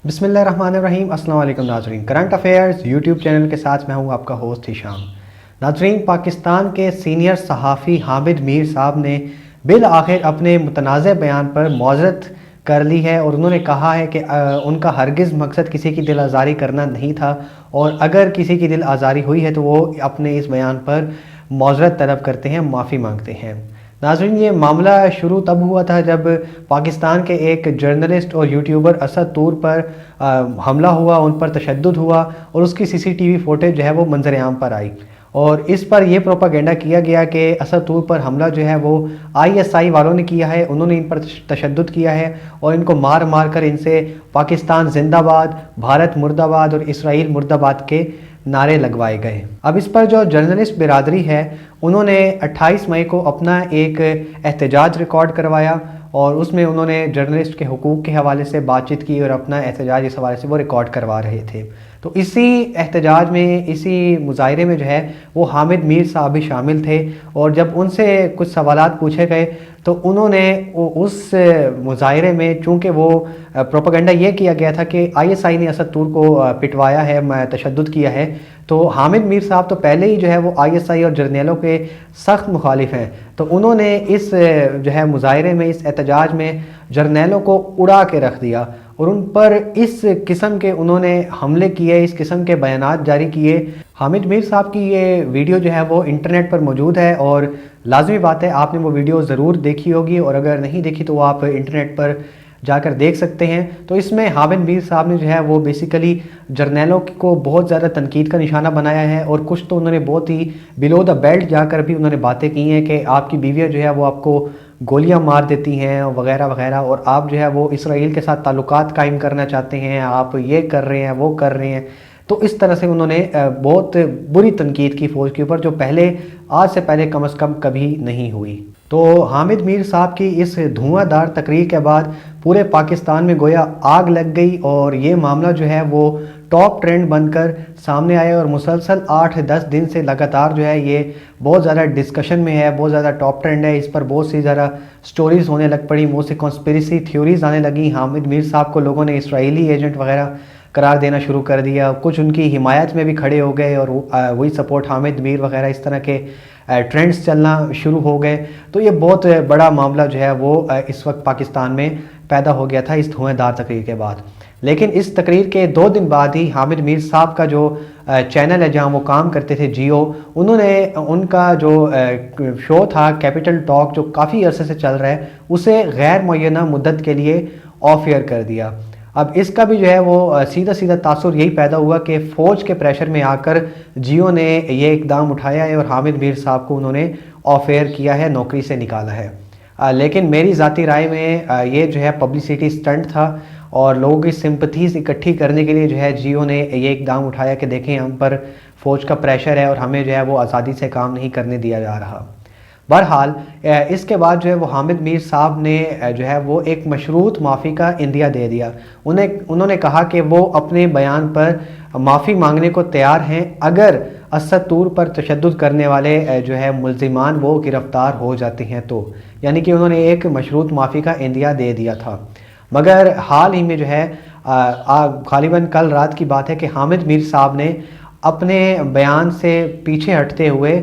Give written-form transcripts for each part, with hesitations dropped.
बिस्मिल्लाहिर्रहमानिर्रहीम। अस्सलाम वालेकुम नाज़रीन, करंट अफेयर्स यूट्यूब चैनल के साथ मैं हूं आपका होस्ट हिशाम। नाज़रीन, पाकिस्तान के सीनियर सहाफ़ी हामिद मीर साहब ने बिल आखिर अपने मुतनाज़ बयान पर मौज़रत कर ली है और उन्होंने कहा है कि उनका हरगिज़ मकसद किसी की दिल आज़ारी करना नहीं था, और अगर किसी की दिल आज़ारी हुई है तो वो अपने इस बयान पर मौज़रत तलब करते हैं, माफ़ी मांगते हैं। नाज़रीन, ये मामला शुरू तब हुआ था जब पाकिस्तान के एक जर्नलिस्ट और यूट्यूबर असद तूर पर हमला हुआ, उन पर तशद्दुद हुआ और उसकी सीसीटीवी फुटेज जो है वो मंजर आम पर आई, और इस पर यह प्रोपागेंडा किया गया कि असद तूर पर हमला जो है वो आईएसआई वालों ने किया है, उन्होंने इन पर तशद्दुद किया है और इनको मार मार कर इनसे पाकिस्तान जिंदाबाद, भारत मुर्दाबाद और इसराइल मुर्दाबाद के नारे लगवाए गए। अब इस पर जो जर्नलिस्ट बिरादरी है उन्होंने 28 मई को अपना एक एहतजाज रिकॉर्ड करवाया और उसमें उन्होंने जर्नलिस्ट के हुकूक के हवाले से बातचीत की और अपना एहतजाज इस हवाले से वो रिकॉर्ड करवा रहे थे। तो इसी एहतजाज में, इसी मुजाहरे में जो है वो हामिद मीर साहब भी शामिल थे, और जब उनसे कुछ सवालात पूछे गए तो उन्होंने उस मुजाहरे में, चूँकि वो प्रोपागेंडा ये किया गया था कि आईएसआई ने असद तूर को पिटवाया है, तशद्दुद किया है, तो हामिद मीर साहब तो पहले ही जो है वो आईएसआई और जर्नैलों के सख्त मुखालिफ हैं, तो उन्होंने इस जो है मुजाहरे में, इस एहतजाज में जर्नैलों को उड़ा के रख दिया और उन पर इस किस्म के उन्होंने हमले किए, इस किस्म के बयानात जारी किए। हामिद मीर साहब की ये वीडियो जो है वो इंटरनेट पर मौजूद है और लाजमी बात है आपने वो वीडियो ज़रूर देखी होगी, और अगर नहीं देखी तो वो आप इंटरनेट पर जाकर देख सकते हैं। तो इसमें हामिद मीर साहब ने जो है वो बेसिकली जर्नैलों को बहुत ज़्यादा तनकीद का निशाना बनाया है, और कुछ तो उन्होंने बहुत ही बिलो द बेल्ट जाकर भी उन्होंने बातें की हैं कि आपकी बीवियाँ जो है वो आपको गोलियां मार देती हैं वगैरह वगैरह, और आप जो है वो इसराइल के साथ ताल्लुकात कायम करना चाहते हैं, आप ये कर रहे हैं, वो कर रहे हैं। तो इस तरह से उन्होंने बहुत बुरी तनकीद की फ़ौज के ऊपर, जो आज से पहले कम से कम कभी नहीं हुई। तो हामिद मीर साहब की इस धुआंधार तकरीर के बाद पूरे पाकिस्तान में गोया आग लग गई, और ये मामला जो है वो टॉप ट्रेंड बनकर सामने आया, और मुसलसल 8-10 दिन से लगातार जो है ये बहुत ज़्यादा डिस्कशन में है, बहुत ज़्यादा टॉप ट्रेंड है। इस पर बहुत सी ज़्यादा स्टोरीज़ होने लग पड़ी, बहुत सी कॉन्स्पिरेसी थ्योरीज़ आने लगी। हामिद मीर साहब को लोगों ने इसराइली एजेंट वगैरह करार देना शुरू कर दिया, कुछ उनकी हिमायत में भी खड़े हो गए और वही सपोर्ट हामिद मीर वगैरह, इस तरह के ट्रेंड्स चलना शुरू हो गए। तो ये बहुत बड़ा मामला जो है वो इस वक्त पाकिस्तान में पैदा हो गया था इस धुआंधार तकरीर के बाद। लेकिन इस तकरीर के 2 दिन बाद ही हामिद मीर साहब का जो चैनल है जहां वो काम करते थे, जियो, उन्होंने उनका जो शो था कैपिटल टॉक, जो काफ़ी अरसे से चल रहा है, उसे गैर मुअय्यना मुद्दत के लिए ऑफ एयर कर दिया। अब इसका भी जो है वो सीधा सीधा तासुर यही पैदा हुआ कि फ़ौज के प्रेशर में आकर जियो ने ये इकदाम उठाया है और हामिद मीर साहब को उन्होंने ऑफ एयर किया है, नौकरी से निकाला है। लेकिन मेरी ज़ाती राय में ये जो है पब्लिसिटी स्टंट था, और लोगों की सिंपथीज़ इकट्ठी करने के लिए जो है जियो ने ये इकदाम उठाया कि देखें हम पर फ़ौज का प्रेशर है और हमें जो है वो आज़ादी से काम नहीं करने दिया जा रहा। बहरहाल इसके बाद जो है वो हामिद मीर साहब ने जो है वो एक मशरूत माफ़ी का इंदिया दे दिया। उन्होंने कहा कि वो अपने बयान पर माफ़ी मांगने को तैयार हैं अगर असद तूर पर तशद्दुद करने वाले जो है मुल्ज़िमान वो गिरफ़्तार हो जाते हैं तो, यानी कि उन्होंने एक मशरूत माफ़ी का इंदिया दे दिया था। मगर हाल ही में जो है गालिबन कल रात की बात है कि हामिद मीर साहब ने अपने बयान से पीछे हटते हुए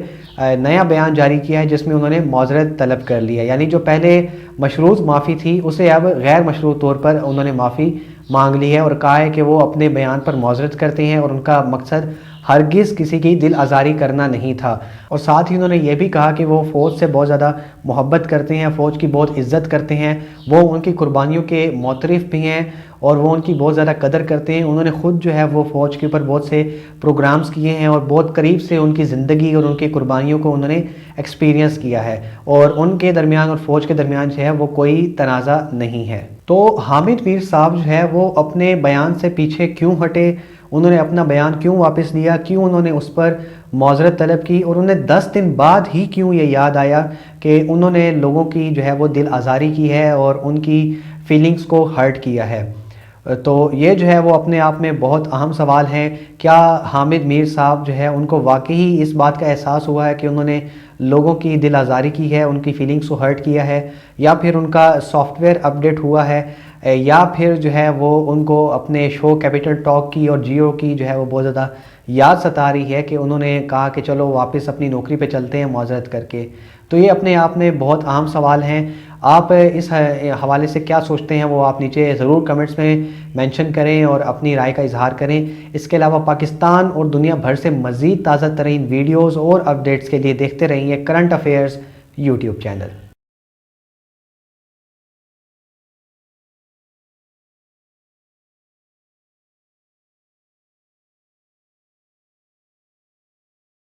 नया बयान जारी किया है जिसमें उन्होंने मौज़रत तलब कर लिया, यानी जो पहले मशरूत माफ़ी थी उसे अब गैर मशरूत तौर पर उन्होंने माफ़ी मांग ली है और कहा है कि वो अपने बयान पर मौज़रत करते हैं और उनका मकसद हरगिज़ किसी की दिल आज़ारी करना नहीं था। और साथ ही उन्होंने ये भी कहा कि वो फ़ौज से बहुत ज़्यादा मोहब्बत करते हैं, फ़ौज की बहुत इज़्ज़त करते हैं, वो उनकी कुर्बानियों के मोतरिफ़ भी हैं और वो उनकी बहुत ज़्यादा कदर करते हैं। उन्होंने ख़ुद जो है वो फ़ौज के ऊपर बहुत से प्रोग्राम्स किए हैं और बहुत करीब से उनकी ज़िंदगी और उनकी कुर्बानियों को उन्होंने एक्सपीरियंस किया है, और उनके दरमियान और फ़ौज के दरमियान जो है वो कोई तनाज़ा नहीं है। तो हामिद मीर साहब जो है वो अपने बयान से पीछे क्यों हटे, उन्होंने अपना बयान क्यों वापस लिया, क्यों उन्होंने उस पर मौज़रत तलब की, और उन्हें 10 दिन बाद ही क्यों ये याद आया कि उन्होंने लोगों की जो है वो दिल आज़ारी की है और उनकी फीलिंग्स को हर्ट किया है। तो ये जो है वो अपने आप में बहुत अहम सवाल है। क्या हामिद मीर साहब जो है उनको वाकई इस बात का एहसास हुआ है कि उन्होंने लोगों की दिल आज़ारी की है, उनकी फीलिंग्स को हर्ट किया है, या फिर उनका सॉफ्टवेयर अपडेट हुआ है, یا پھر جو ہے وہ ان کو اپنے شو کیپٹل ٹاک کی اور جیو کی جو ہے وہ بہت زیادہ یاد ستا رہی ہے کہ انہوں نے کہا کہ چلو واپس اپنی نوکری پہ چلتے ہیں معذرت کر کے. تو یہ اپنے آپ میں بہت اہم سوال ہیں. آپ اس حوالے سے کیا سوچتے ہیں وہ آپ نیچے ضرور کمنٹس میں مینشن کریں اور اپنی رائے کا اظہار کریں. اس کے علاوہ پاکستان اور دنیا بھر سے مزید تازہ ترین ویڈیوز اور اپڈیٹس کے لیے دیکھتے رہیے کرنٹ افیئرز یوٹیوب چینل.